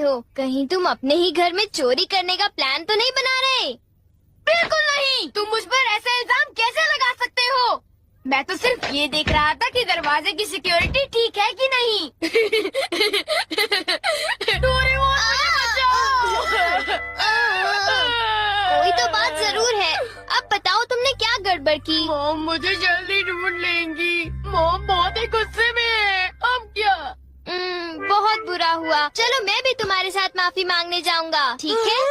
हो? कहीं तुम अपने ही घर में चोरी करने का प्लान तो नहीं बना रहे? बिल्कुल नहीं। तुम मुझ पर ऐसा इल्जाम कैसे लगा सकते हो? मैं तो सिर्फ ये देख रहा था कि दरवाजे की सिक्योरिटी ठीक है कि नहीं। डोरेमोन, मुझे बचाओ। कोई तो बात जरूर है। अब बताओ तुमने क्या गड़बड़ की? मॉम मुझे जल्दी ढूंढ लेंगी। मॉम बहुत ही गुस्से में है। अब क्या? बहुत बुरा हुआ। चलो मैं भी तुम्हारे साथ माफी मांगने जाऊंगा, ठीक है?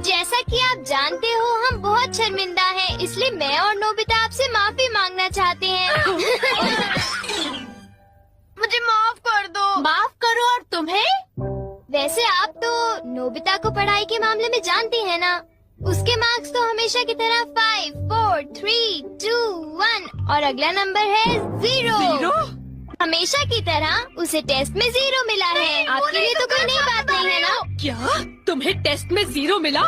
जैसा कि आप जानते हो हम बहुत शर्मिंदा हैं, इसलिए मैं और नोबिता आपसे माफी मांगना चाहते हैं। मुझे माफ कर दो। माफ करो। और तुम्हें? वैसे आप तो नोबिता को पढ़ाई के मामले में जानती हैं ना? उसके मार्क्स तो हमेशा की तरह 5, 4, 3, 2, 1 और अगला नंबर है 0। हमेशा की तरह उसे टेस्ट में 0 मिला है। आपके लिए तो कोई नई बात नहीं है ना? क्या तुम्हें टेस्ट में 0 मिला?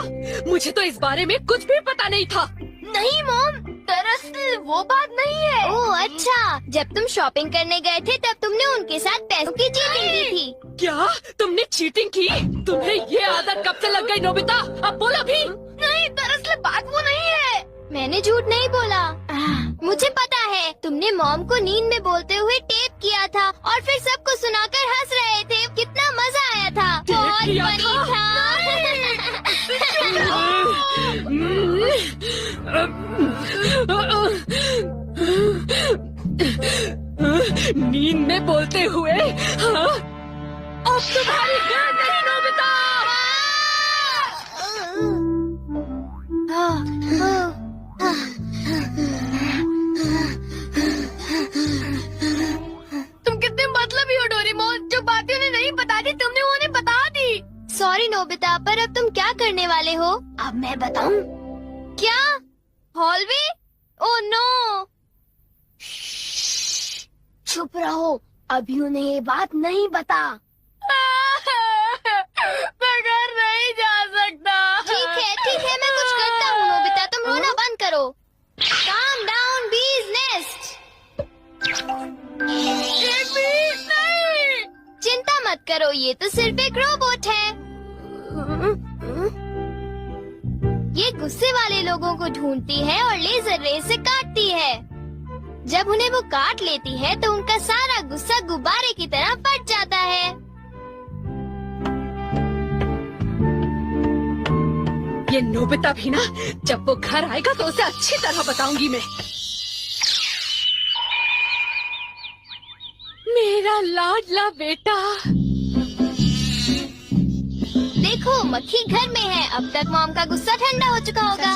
मुझे तो इस बारे में कुछ भी पता नहीं था। नहीं मॉम, दरअसल वो बात नहीं है। ओह अच्छा, जब तुम शॉपिंग करने गए थे तब तुमने उनके साथ पैसों की चीटिंग की थी। क्या तुमने चीटिंग की? तुम्हें ये आदत कब से लग गई नोबिता? अब बोला भी। नहीं, दरअसल बात वो नहीं है। मैंने झूठ नहीं बोला। मुझे पता है, तुमने मॉम को नींद में बोलते हुए टेप किया था और फिर सबको सुनाकर हंस रहे थे। कितना मजा आया था। बहुत फनी था। नींद में बोलते हुए? हाँ? अब तुम्हारी गैर नहीं नोबिता। तुम कितने मतलबी हो डोरेमोन। जो बातें उन्हें नहीं बता दी तुमने उन्हें बता दी। सॉरी नोबिता, पर अब तुम क्या करने वाले हो? अब मैं बताऊं? क्या? हॉलवे? Oh no. चुप रहो, अभी उन्हें ये बात नहीं बता। मैं घर नहीं जा सकता। ठीक है, मैं कुछ करता हूँ नोबिता, तुम रोना बंद करो। काम डाउन बीज नेस्ट। नहीं। चिंता मत करो, ये तो सिर्फ एक रोबोट है। ये गुस्से वाले लोगों को ढूंढती है और लेजर रे से काटती है। जब उन्हें वो काट लेती है तो उनका सारा गुस्सा गुब्बारे की तरह फट जाता है। ये नोबिता भी ना, जब वो घर आएगा तो उसे अच्छी तरह बताऊंगी मैं। मेरा लाडला बेटा। देखो मक्खी घर में है। अब तक मॉम का गुस्सा ठंडा हो चुका होगा।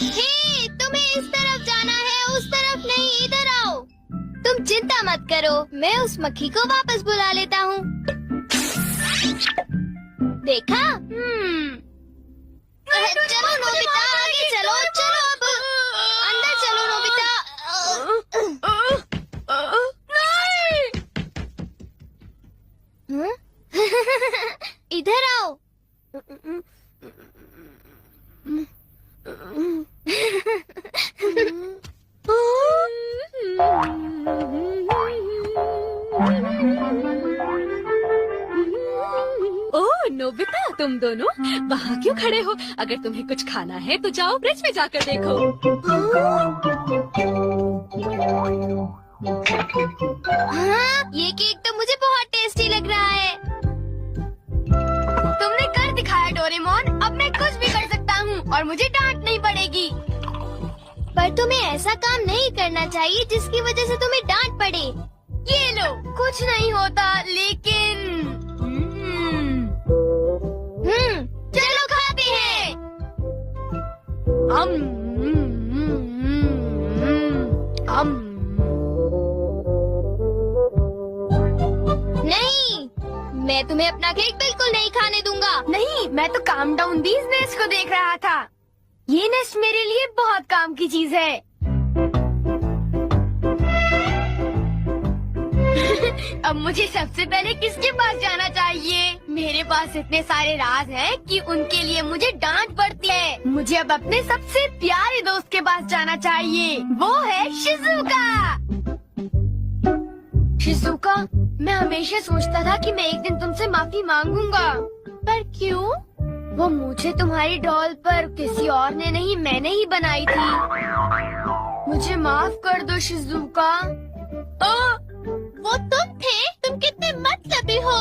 हे, तुम्हें इस तरफ जाना है, उस तरफ नहीं, इधर आओ। तुम चिंता मत करो, मैं उस मक्खी को वापस बुला लेता हूँ। देखा? चलो नोबिता, आगे चलो। चलो अब अंदर चलो नोबिता। इधर आओ। ओह नोबिता, तुम दोनों वहाँ क्यों खड़े हो? अगर तुम्हें कुछ खाना है तो जाओ ब्रिज में जाकर देखो। हाँ, ये केक तो मुझे बहुत टेस्टी लग रहा है। तुमने कर दिखाया डोरेमोन। अब मैं कुछ भी कर सकता हूँ और मुझे डांट नहीं पड़ेगी। पर तुम्हें ऐसा काम नहीं करना चाहिए जिसकी वजह से तुम्हें डांट पड़े। ये लो, कुछ नहीं होता। लेकिन चलो खाते हैं। नहीं, मैं तुम्हें अपना केक बिल्कुल नहीं खाने दूंगा। नहीं, मैं तो काम डाउन बीज नेस्ट को देख रहा था। ये नेस्ट मेरे लिए बहुत काम की चीज है। अब मुझे सबसे पहले किसके पास जाना चाहिए? मेरे पास इतने सारे राज हैं कि उनके लिए मुझे डांट पड़ती है। मुझे अब अपने सबसे प्यारे दोस्त के पास जाना चाहिए। वो है शिज़ुका। शिजुका, मैं हमेशा सोचता था कि मैं एक दिन तुमसे माफी मांगूंगा, पर क्यों? वो मुझे तुम्हारी डॉल पर किसी और ने नहीं, मैंने ही बनाई थी। मुझे माफ कर दो शिजुका। वो तुम थे? तुम कितने मतलबी हो।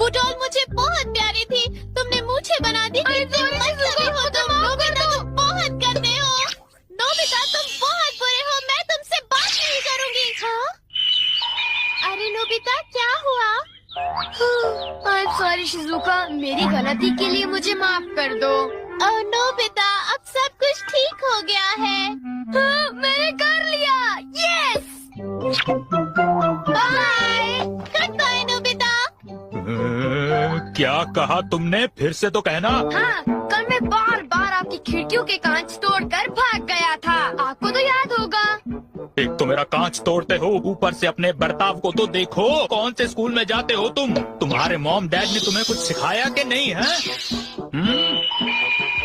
वो डॉल मुझे बहुत प्यारी थी, तुमने मुझे बना दी। कितने मतलबी हो तुम। नोबिता, तुम बहुत गंदे हो। नोबिता, तुम बहुत बुरे हो। मैं तुमसे बात नहीं करूंगी। हाँ? अरे नोबिता, क्या हुआ? आई एम सॉरी शिजुका, मेरी गलती के लिए मुझे माफ कर दो। ओह नोबिता, अब सब कुछ ठीक हो गया है। हाँ, मैंने कर लिया। Yes. Bye. Good bye Nobita. क्या कहा तुमने? फिर से तो कहना। हाँ, कल मैं बार बार आपकी खिड़कियों के कांच तोड़कर भाग गया था, आपको तो याद होगा। एक तो मेरा कांच तोड़ते हो, ऊपर से अपने बर्ताव को तो देखो। कौन से स्कूल में जाते हो तुम? तुम्हारे मॉम डैड ने तुम्हें कुछ सिखाया कि नहीं है?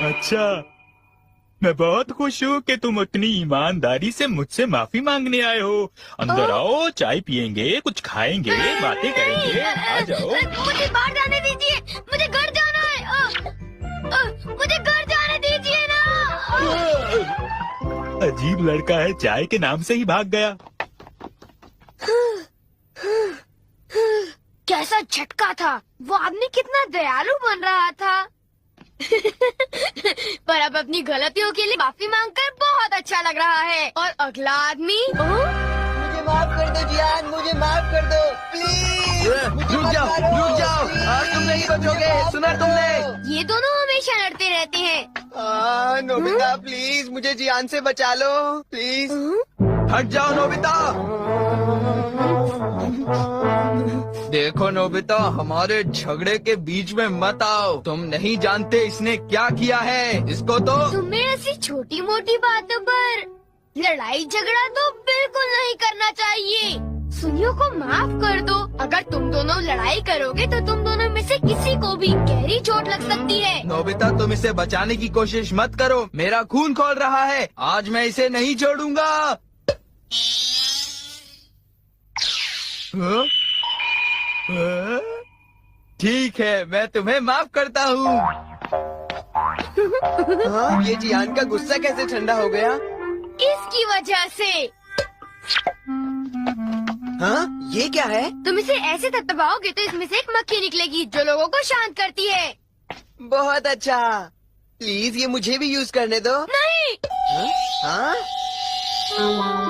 अच्छा, मैं बहुत खुश हूँ कि तुम उतनी ईमानदारी से मुझसे माफी मांगने आए हो। अंदर आओ, चाय पियेंगे, कुछ खाएंगे, बातें करेंगे। आ जाओ। मुझे बाहर जाने दीजिए, मुझे घर जाना है। मुझे घर जाने दीजिए ना। अजीब लड़का है, चाय के नाम से ही भाग गया। कैसा झटका था। वो आदमी कितना दयालु बन रहा था। पर अब अपनी गलतियों के लिए माफी मांगकर बहुत अच्छा लग रहा है। और अगला आदमी मुझे माफ कर दो जियान, मुझे माफ कर दो प्लीज। रुक जाओ, आज तुम नहीं बचोगे, सुना तुमने? ये दोनों हमेशा लड़ते रहते हैं। नोबिता प्लीज मुझे जियान से बचा लो प्लीज। हट जाओ नोबिता। देखो नोबिता, हमारे झगड़े के बीच में मत आओ। तुम नहीं जानते इसने क्या किया है। इसको तो तुम्हें ऐसी छोटी मोटी बातों पर लड़ाई झगड़ा तो बिल्कुल नहीं करना चाहिए। सुनियो को माफ कर दो। अगर तुम दोनों लड़ाई करोगे तो तुम दोनों में से किसी को भी गहरी चोट लग सकती है। नोबिता, तुम इसे बचाने की कोशिश मत करो। मेरा खून खौल रहा है, आज मैं इसे नहीं छोड़ूंगा। हाँ? ठीक है, मैं तुम्हें माफ करता हूँ। ये जियान का गुस्सा कैसे ठंडा हो गया? किसकी वजह से? हाँ, ये क्या है? तुम इसे ऐसे दबाओगे तो इसमें से एक मक्खी निकलेगी जो लोगों को शांत करती है। बहुत अच्छा, प्लीज ये मुझे भी यूज करने दो। नहीं। हाँ?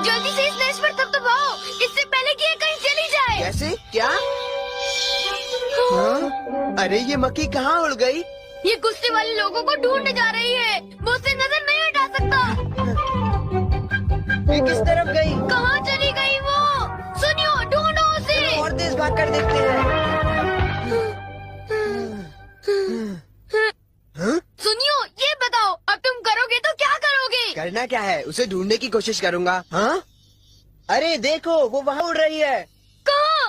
जल्दी से इस नर्स पर दबाओ, इससे पहले कि ये कहीं चली जाए। कैसे? क्या? हाँ? अरे ये मक्खी कहाँ उड़ गई? ये गुस्से वाले लोगों को ढूंढने जा रही है। वो उससे नजर नहीं हटा सकता। ये किस तरफ गई? कहाँ चली गई वो? सुनियो, ढूंढो उसे। और तेज भाग कर देखते हैं। सुनियो, ये बताओ अब तुम करोगे तो क्या करोगे? करना क्या है? उसे ढूंढने की कोशिश करूंगा। हाँ? अरे देखो, वो वहाँ उड़ रही है। कहाँ?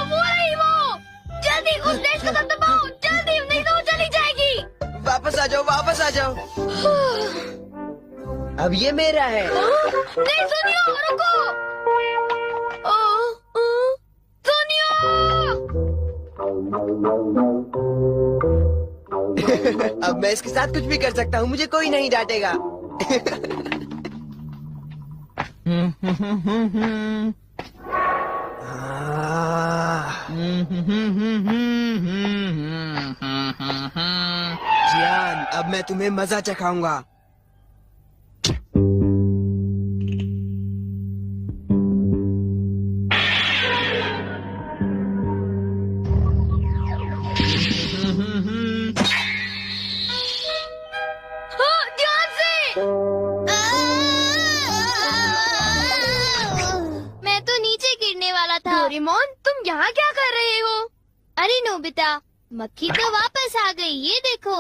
वो रही वो। जल्दी उस नर्स को दबाओ, जल्दी, नहीं तो वो चली जाएगी। वापस आ जाओ, वापस आ जाओ। अब ये मेरा है। नहीं सुनियो, रुको। सुनियो। अब मैं इसके साथ कुछ भी कर सकता हूँ, मुझे कोई नहीं डांटेगा। जियान, अब मैं तुम्हें मजा चखाऊंगा। ध्यान से। मैं तो नीचे गिरने वाला था। डोरेमोन, तुम यहाँ क्या कर रहे हो? अरे नोबिता, मक्खी तो वापस आ गई, ये देखो।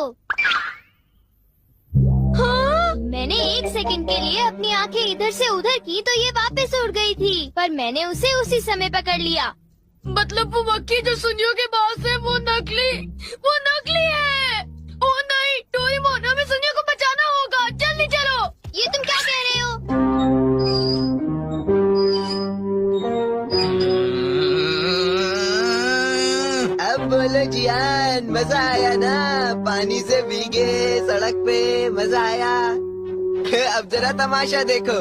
हाँ? मैंने 1 सेकंड के लिए अपनी आंखें इधर से उधर की तो ये वापस उड़ गई थी, पर मैंने उसे उसी समय पकड़ लिया। मतलब वो मक्खी जो सुनियो के पास है वो नकली है। ओ नहीं, डोरेमोन, हमें सुनियो को बचाना होगा, जल्दी चलो। ये तुम क्या कह रहे हो? बोलो जियान, मजा आया ना? पानी से भीगे सड़क पे, मजा आया। अब जरा तमाशा देखो।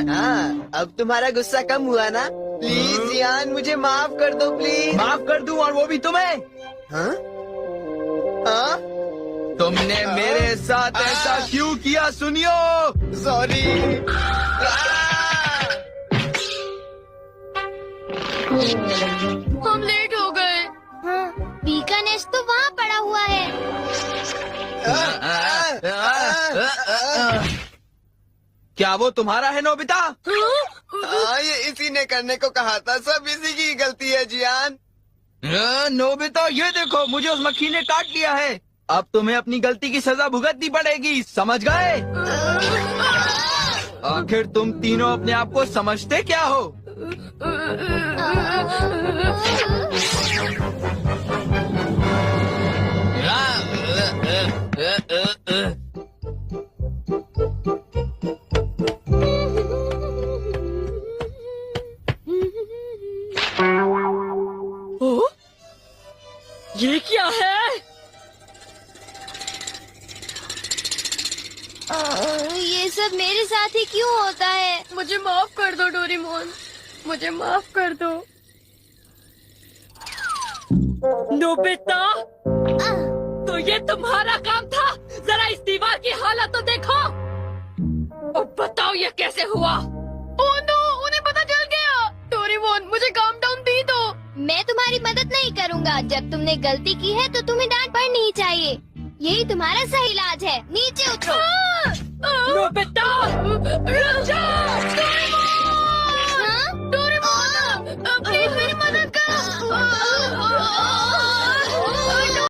हाँ, अब तुम्हारा गुस्सा कम हुआ ना? प्लीज जियान, मुझे माफ कर दो प्लीज। माफ कर दूं, और वो भी तुम्हें? हाँ? हाँ? तुमने मेरे साथ ऐसा क्यों किया? सुनियो। सॉरी। हम लेट हो गए। हाँ, बी का नेस्ट तो वहाँ पड़ा हुआ है। क्या वो तुम्हारा है नोबिता? हाँ, ये इसी ने करने को कहा था। सब इसी की गलती है जियान। नोबिता, ये देखो, मुझे उस मक्खी ने काट लिया है। अब तुम्हें अपनी गलती की सजा भुगतनी पड़ेगी, समझ गए? आखिर तुम तीनों अपने आप को समझते क्या हो? ओ, ये क्या है? ये सब मेरे साथ ही क्यों होता है? मुझे माफ कर दो डोरेमोन, मुझे माफ कर दो। नोबिता, तो ये तुम्हारा काम था? जरा इस दीवार की हालत तो देखो। अब बताओ ये कैसे हुआ? ओह नो, उन्हें पता चल गया। डोरेमोन, मुझे काम डाउन दी दो। मैं तुम्हारी मदद नहीं करूँगा। जब तुमने गलती की है तो तुम्हें डांट पड़नी ही चाहिए। यही तुम्हारा सही इलाज है। नीचे उतरो। नोबिता, रुक जा!